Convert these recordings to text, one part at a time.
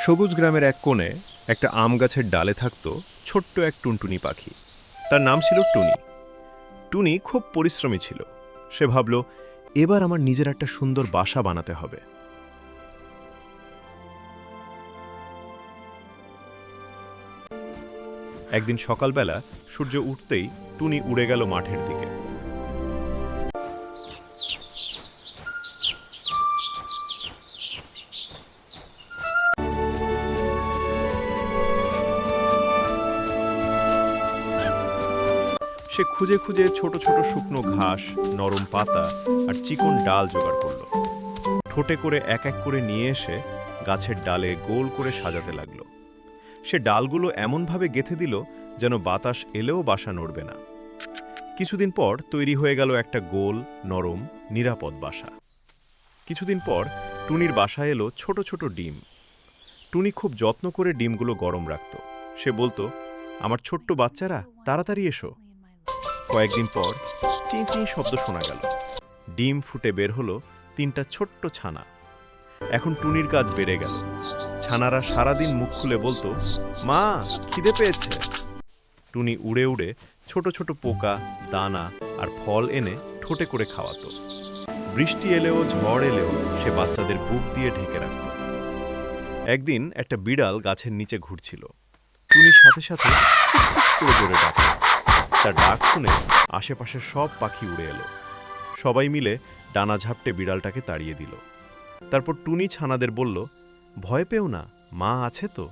সবুজ গ্রামের এক কোণে একটা আম গাছের ডালে থাকত ছোট্ট এক টুনটুনি পাখি। তার নাম ছিল টুনি। টুনি খুব পরিশ্রমী ছিল। সে ভাবল, এবার আমার নিজের একটা সুন্দর বাসা বানাতে হবে। একদিন সকালবেলা সূর্য উঠতেই টুনি উড়ে গেল মাঠের দিকে। সে খুঁজে খুঁজে ছোট ছোট শুকনো ঘাস, নরম পাতা আর চিকন ডাল জোগাড় করল। ঠোঁটে করে এক এক করে নিয়ে এসে গাছের ডালে গোল করে সাজাতে লাগলো। সে ডালগুলো এমনভাবে গেঁথে দিল যেন বাতাস এলেও বাসা নড়বে না। কিছুদিন পর তৈরি হয়ে গেল একটা গোল, নরম, নিরাপদ বাসা। কিছুদিন পর টুনির বাসায় এলো ছোট ছোট ডিম। টুনি খুব যত্ন করে ডিমগুলো গরম রাখত। সে বলতো, আমার ছোট্ট বাচ্চারা, তাড়াতাড়ি এসো। কয়েকদিন পর চি চি শব্দ শোনা গেল। ডিম ফুটে বের হলো 3টা ছোট্ট ছানা। এখন টুনির কাজ বেড়ে গেল। ছানারা সারাদিন মুখ খুলে বলতো, মা, খিদে পেয়েছে। টুনি উড়ে উড়ে ছোট ছোট পোকা, দানা আর ফল এনে ঠোঁটে করে খাওয়াতো। বৃষ্টি এলেও ঝড় এলেও সে বাচ্চাদের বুক দিয়ে ঢেকে রাখত। একদিন একটা বিড়াল গাছের নিচে ঘুরছিল। টুনি সাথে সাথে চিক চিক করে জোরে ডাকল। তার ডাক শুনে আশেপাশের সব পাখি উড়ে এলো। সবাই মিলে ডানা ঝাপটে বিড়ালটাকে তাড়িয়ে দিল। তারপর টুনি ছানাদের বলল, ভয় পেও না, মা আছে তো।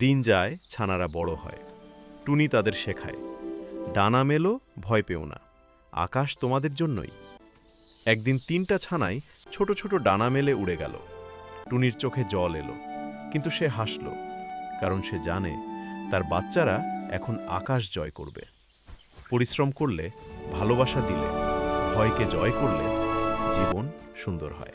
দিন যায়, ছানারা বড় হয়। টুনি তাদের শেখায়, ডানা মেলো, ভয় পেও না, আকাশ তোমাদের জন্যই। একদিন 3টা ছানাই ছোট ছোট ডানা মেলে উড়ে গেল। টুনির চোখে জল এলো, কিন্তু সে হাসল, কারণ সে জানে তার বাচ্চারা এখন আকাশ জয় করবে। পরিশ্রম করলে, ভালোবাসা দিলে, ভয়কে জয় করলে জীবন সুন্দর হয়।